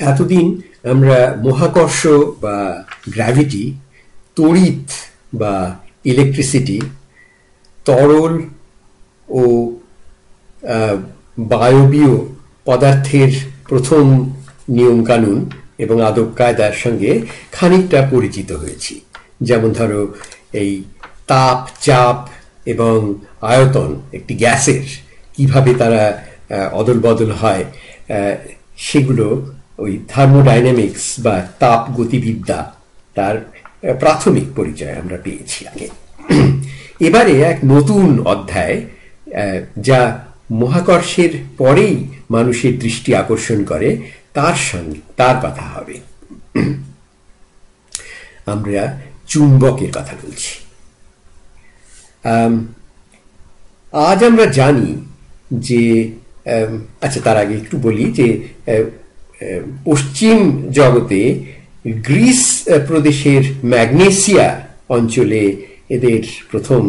এতদিন আমরা মহাকর্ষ বা গ্র্যাভিটি, তড়িৎ বা ইলেকট্রিসিটি, তরল ও বায়বীয় পদার্থের প্রথম নিয়মকানুন এবং আদব কায়দার সঙ্গে খানিকটা পরিচিত হয়েছি। যেমন ধরো, এই তাপ, চাপ এবং আয়তন একটি গ্যাসের কিভাবে তারা অদল বদল হয়, সেগুলো ওই থার্মোডাইনামিক্স বা তাপ গতিবিদ্যা তার প্রাথমিক পরিচয় আমরা পেয়েছি আগে। এবারে এক নতুন অধ্যায়, যা মহাকর্ষের পরেই মানুষের দৃষ্টি আকর্ষণ করে, তার কথা হবে। আমরা চুম্বকের কথা বলছি। আজ আমরা জানি যে, আচ্ছা তার আগে একটু বলি যে পশ্চিম জগতে গ্রিস প্রদেশের ম্যাগনেসিয়া অঞ্চলে এদের প্রথম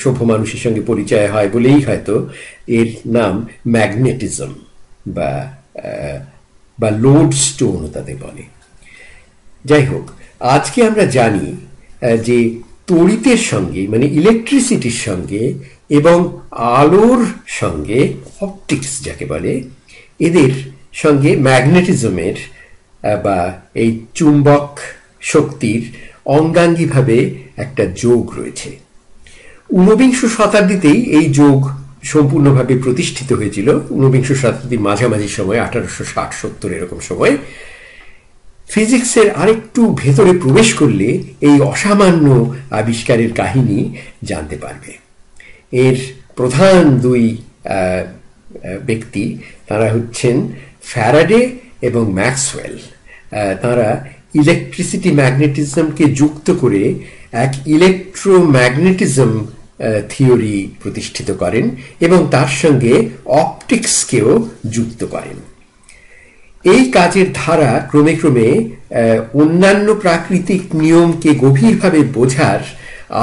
সভ্য মানুষের সঙ্গে পরিচয় হয় বলেই হয়তো এর নাম ম্যাগনেটিজম বা লোড স্টোন তাদের বলে। যাই হোক, আজকে আমরা জানি যে তড়িতের সঙ্গে, মানে ইলেকট্রিসিটির সঙ্গে এবং আলোর সঙ্গে, অপটিক্স যাকে বলে, এদের সঙ্গে ম্যাগনেটিজমের বা এই চুম্বক শক্তির অঙ্গাঙ্গিভাবে একটা যোগ রয়েছে। ঊনবিংশ শতাব্দীতেই এই যোগ সম্পূর্ণভাবে প্রতিষ্ঠিত হয়েছিল। ঊনবিংশ শতাব্দীর মাঝামাঝি সময়, 1860-70 এরকম সময়। ফিজিক্সের আরেকটু ভেতরে প্রবেশ করলে এই অসামান্য আবিষ্কারের কাহিনী জানতে পারবে। এর প্রধান দুই ব্যক্তি, তারা হচ্ছেন ফ্যারাডে এবং ম্যাক্সওয়েল। তারা ইলেকট্রিসিটি ম্যাগনেটিজমকে যুক্ত করে এক ইলেকট্রোম্যাগনেটিজম থিওরি প্রতিষ্ঠিত করেন এবং তার সঙ্গে অপটিক্সকেও যুক্ত করেন। এই কাজের ধারা ক্রমে ক্রমে অন্যান্য প্রাকৃতিক নিয়মকে গভীরভাবে বোঝার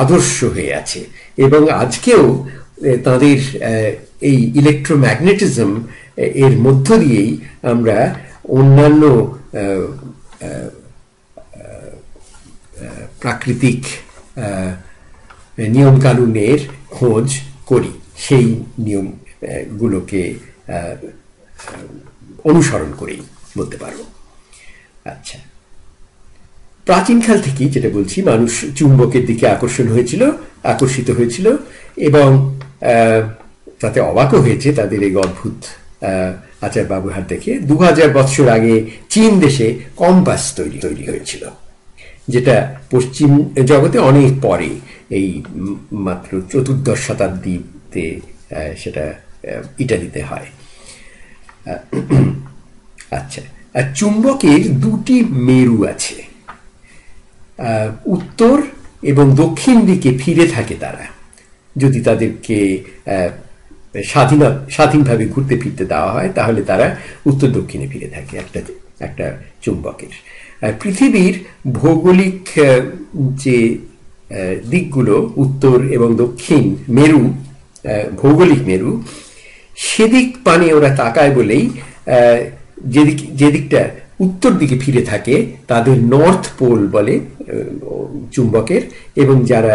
আদর্শ হয়ে আছে এবং আজকেও তাদের এই ইলেকট্রোম্যাগনেটিজম এর মধ্য দিয়েই আমরা অন্যান্য প্রাকৃতিক নিয়মকানুনের খোঁজ করি, সেই নিয়মগুলোকে অনুসরণ করেই বলতে পারব। আচ্ছা, প্রাচীনকাল থেকেই যেটা বলছি, মানুষ চুম্বকের দিকে আকর্ষিত হয়েছিল এবং তাতে অবাকও হয়েছে তাদের এই অদ্ভুত আচার ব্যবহার দেখে। 2000 বছর আগে চীন দেশে কম্পাস তৈরি হয়েছিল, যেটা পশ্চিম জগতে অনেক পরে, এই মাত্র 14 শতাব্দীতে সেটা ইটালিতে হয়। আচ্ছা, চুম্বকের দুটি মেরু আছে। উত্তর এবং দক্ষিণ দিকে ফিরে থাকে তারা, যদি তাদেরকে স্বাধীনভাবে ঘুরতে ফিরতে দেওয়া হয় তাহলে তারা উত্তর দক্ষিণে ফিরে থাকে একটা চুম্বকের। পৃথিবীর ভৌগোলিক যে দিকগুলো, উত্তর এবং দক্ষিণ মেরু, ভৌগোলিক মেরু, সেদিক পানে ওরা তাকায় বলেই যেদিকটা উত্তর দিকে ফিরে থাকে তাদের নর্থ পোল বলে চুম্বকের, এবং যারা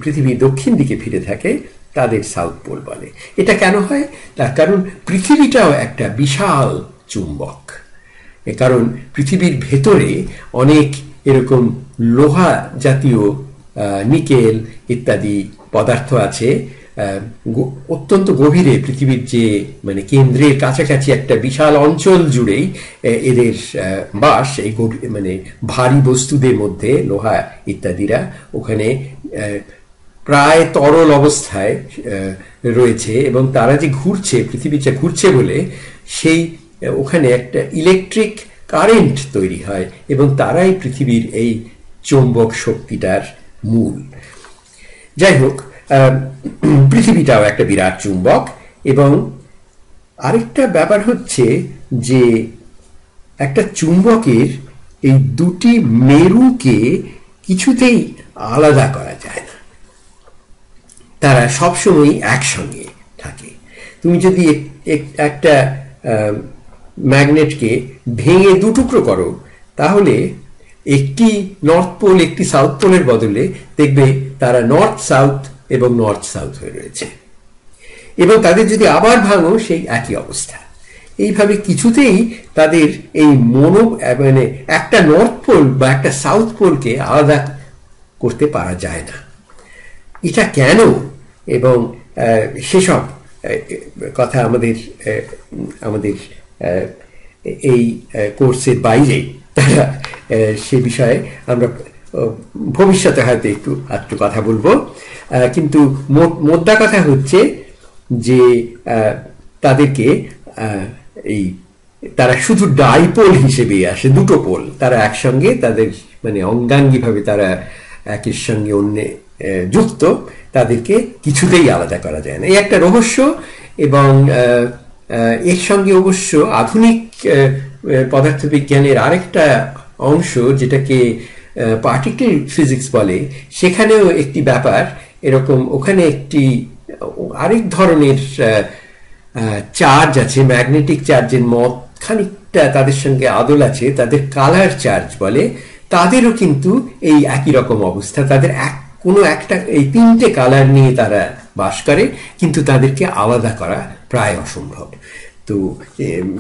পৃথিবীর দক্ষিণ দিকে ফিরে থাকে তাদের সাউথ পোল বলে। এটা কেন হয়? তার কারণ পৃথিবীটাও একটা বিশাল চুম্বক। কারণ পৃথিবীর ভেতরে অনেক এরকম লোহা জাতীয়, নিকেল ইত্যাদি পদার্থ আছে। অত্যন্ত গভীরে, পৃথিবীর যে মানে কেন্দ্রের কাছাকাছি একটা বিশাল অঞ্চল জুড়েই এদের বাস। এই মানে ভারী বস্তুদের মধ্যে লোহা ইত্যাদিরা ওখানে প্রায় তরল অবস্থায় রয়েছে এবং তারা যে ঘুরছে, পৃথিবীটা ঘুরছে বলে সেই ওখানে একটা ইলেকট্রিক কারেন্ট তৈরি হয় এবং তারাই পৃথিবীর এই চৌম্বক শক্তিটার মূল। যাই হোক, পৃথিবীটাও একটা বিরাট চুম্বক। এবং আরেকটা ব্যাপার হচ্ছে যে একটা চুম্বকের এই দুটি মেরুকে কিছুতেই আলাদা করা যায় না, তারা সবসময় একসঙ্গে থাকে। তুমি যদি একটা ম্যাগনেটকে ভেঙে দুটুকরো করো, তাহলে একটি নর্থ পোল একটি সাউথ পোলের বদলে দেখবে তারা নর্থ সাউথ এবং নর্থ সাউথ হয়ে রয়েছে। এবং তাদের যদি আবার ভাঙো, সেই একই অবস্থা। এইভাবে কিছুতেই তাদের এই মানে একটা নর্থ পোল বা একটা সাউথ পোলকে আলাদা করতে পারা যায় না। এটা কেন, এবং সেসব কথা আমাদের এই কোর্সের বাইরে তারা সে বিষয়ে আমরা ভবিষ্যতে হয়তো একটু কথা বলবো। কিন্তু মোদ্দা কথা হচ্ছে যে তাদেরকে তারা শুধু ডাইপোল হিসেবে আসে, দুটো পোল তারা একসঙ্গে, তাদের মানে অঙ্গাঙ্গিভাবে তারা একের সঙ্গে অন্য যুক্ত, তাদেরকে কিছুতেই আলাদা করা যায় না। এই একটা রহস্য। এবং এর সঙ্গে অবশ্য আধুনিক পদার্থবিজ্ঞানের আরেকটা অংশ, যেটাকে পার্টিকেল ফিজিক্স বলে, সেখানেও একটি ব্যাপার এরকম। ওখানে একটি আরেক ধরনের চার্জ আছে, ম্যাগনেটিক চার্জের মত খানিকটা তাদের সঙ্গে আদল আছে, তাদের কালার চার্জ বলে। তাদেরও কিন্তু এই একই রকম অবস্থা। তাদের কোনো একটা এই তিনটে কালার নিয়ে তারা বাস করে, কিন্তু তাদেরকে আলাদা করা প্রায় অসম্ভব। তো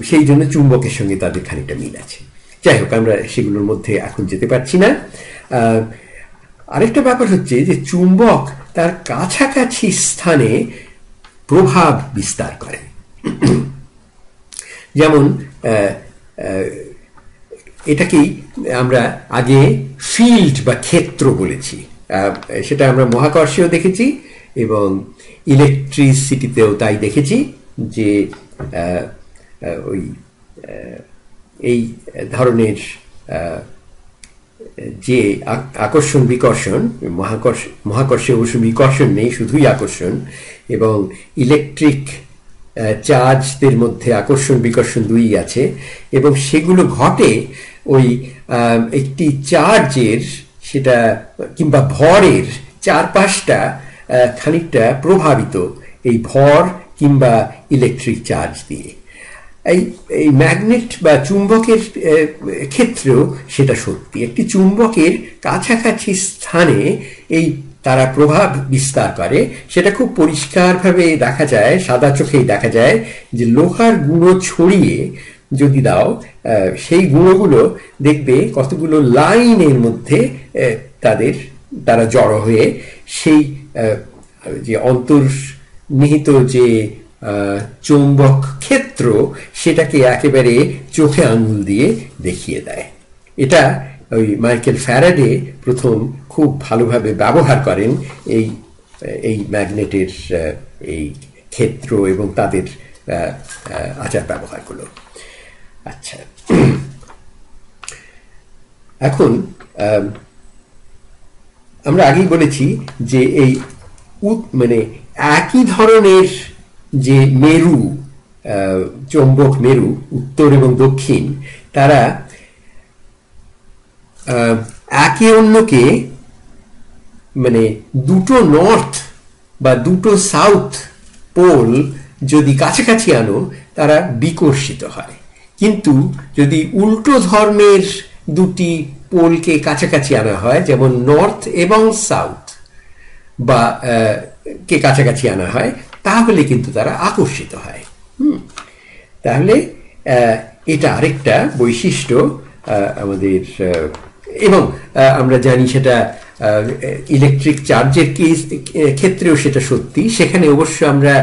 সেই জন্য চুম্বকের সঙ্গে তাদের খানিকটা মিল আছে। যাই হোক, আমরা সেগুলোর মধ্যে এখন যেতে পারছি না। আরেকটা ব্যাপার হচ্ছে যে চুম্বক তার কাছাকাছি স্থানে প্রভাব বিস্তার করে। যেমন এটাকেই আমরা আগে ফিল্ড বা ক্ষেত্র বলেছি, সেটা আমরা মহাকর্ষেও দেখেছি এবং ইলেকট্রিসিটিতেও তাই দেখেছি যে ওই এই ধরনের যে আকর্ষণ বিকর্ষণ, মহাকর্ষে অবশ্য বিকর্ষণ নেই, শুধুই আকর্ষণ, এবং ইলেকট্রিক চার্জদের মধ্যে আকর্ষণ বিকর্ষণ দুই আছে, এবং সেগুলো ঘটে ওই একটি চার্জের, সেটা কিংবা ভরের চারপাশটা খানিকটা প্রভাবিত এই ভর কিংবা ইলেকট্রিক চার্জ দিয়ে। এই ম্যাগনেট বা চুম্বকের ক্ষেত্রেও সেটা সত্যি। একটি চুম্বকের কাছাকাছি স্থানে এই তারা প্রভাব বিস্তার করে। সেটা খুব পরিষ্কারভাবে দেখা যায়, সাদা চোখেই দেখা যায় যে লোহার গুঁড়ো ছড়িয়ে যদি দাও, সেই গুঁড়োগুলো দেখবে কতগুলো লাইনের মধ্যে তারা জড়ো হয়ে সেই যে অন্তর্নিহিত যে চৌম্বক ক্ষেত্র, সেটাকে একেবারে চোখে আঙুল দিয়ে দেখিয়ে দেয়। এটা ওই মাইকেল ফ্যারাডে প্রথম খুব ভালোভাবে ব্যবহার করেন এই ম্যাগনেটের এই ক্ষেত্র এবং তাদের আচার ব্যবহারগুলো। আচ্ছা, এখন আমরা আগেই বলেছি যে এই মানে একই ধরনের যে মেরু, চৌম্বক মেরু উত্তর এবং দক্ষিণ, তারা একে অন্যকে মানে দুটো নর্থ বা দুটো সাউথ পোল যদি কাছাকাছি আনো, তারা বিকর্ষিত হয়। কিন্তু যদি উল্টো ধর্মের দুটি পোলকে কাছাকাছি আনা হয়, যেমন নর্থ এবং সাউথ বা কে কাছাকাছি আনা হয়, তাহলে কিন্তু তারা আকর্ষিত হয়। তাহলে এটা আরেকটা বৈশিষ্ট্য আমাদের। এবং আমরা জানি সেটা ইলেকট্রিক চার্জের ক্ষেত্রেও সেটা সত্যি। সেখানে অবশ্য আমরা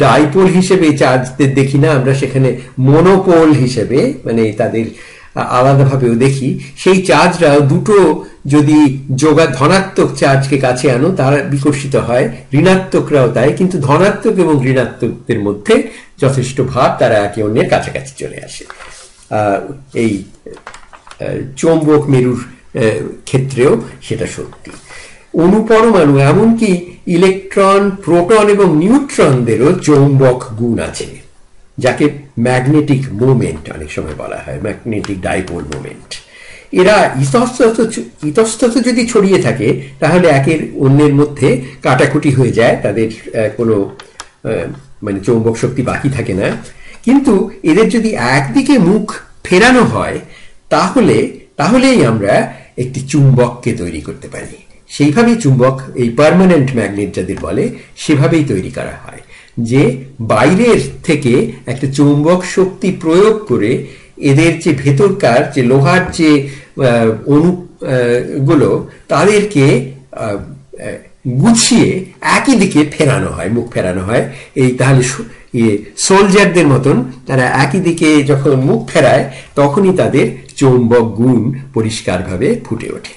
ডাইপোল হিসেবে চার্জদের দেখি না, আমরা সেখানে মনোপোল হিসেবে, মানে তাদের আলাদাভাবেও দেখি। সেই চার্জরা দুটো যদি ধনাত্মক চার্জকে কাছে আনো, তারা বিকর্ষিত হয়, ঋণাত্মকরাও তাই। কিন্তু ধনাত্মক এবং ঋণাত্মকদের মধ্যে যথেষ্ট ভাব, তারা একে অন্যের কাছাকাছি চলে আসে। এই চৌম্বক মেরুর ক্ষেত্রেও সেটা সত্যি। অণুপরমাণু, এমনকি ইলেকট্রন, প্রোটন এবং নিউট্রনদেরও চৌম্বক গুণ আছে, যাকে ম্যাগনেটিক মোমেন্ট অনেক সময় বলা হয়, ম্যাগনেটিক ডাইপোল মোমেন্ট। এরা ইতস্তত যদি ছড়িয়ে থাকে, তাহলে একের অন্যের মধ্যে কাটাকুটি হয়ে যায়, তাদের কোনো মানে চৌম্বক শক্তি বাকি থাকে না। কিন্তু এদের যদি একদিকে মুখ ফেরানো হয় তাহলেই আমরা একটি চুম্বককে তৈরি করতে পারি। সেইভাবেই চুম্বক, এই পার্মানেন্ট ম্যাগনেট যাদের বলে, সেভাবেই তৈরি করা হয়, যে বাইরের থেকে একটা চুম্বক শক্তি প্রয়োগ করে এদের যে ভেতরকার যে লোহার যে অণু গুলো তাদেরকে গুছিয়ে একই দিকে ফেরানো হয়, মুখ ফেরানো হয়। এই তাহলে সোলজারদের মতন তারা একই দিকে যখন মুখ ফেরায় তখনই তাদের চৌম্বক গুণ পরিষ্কারভাবে ফুটে ওঠে।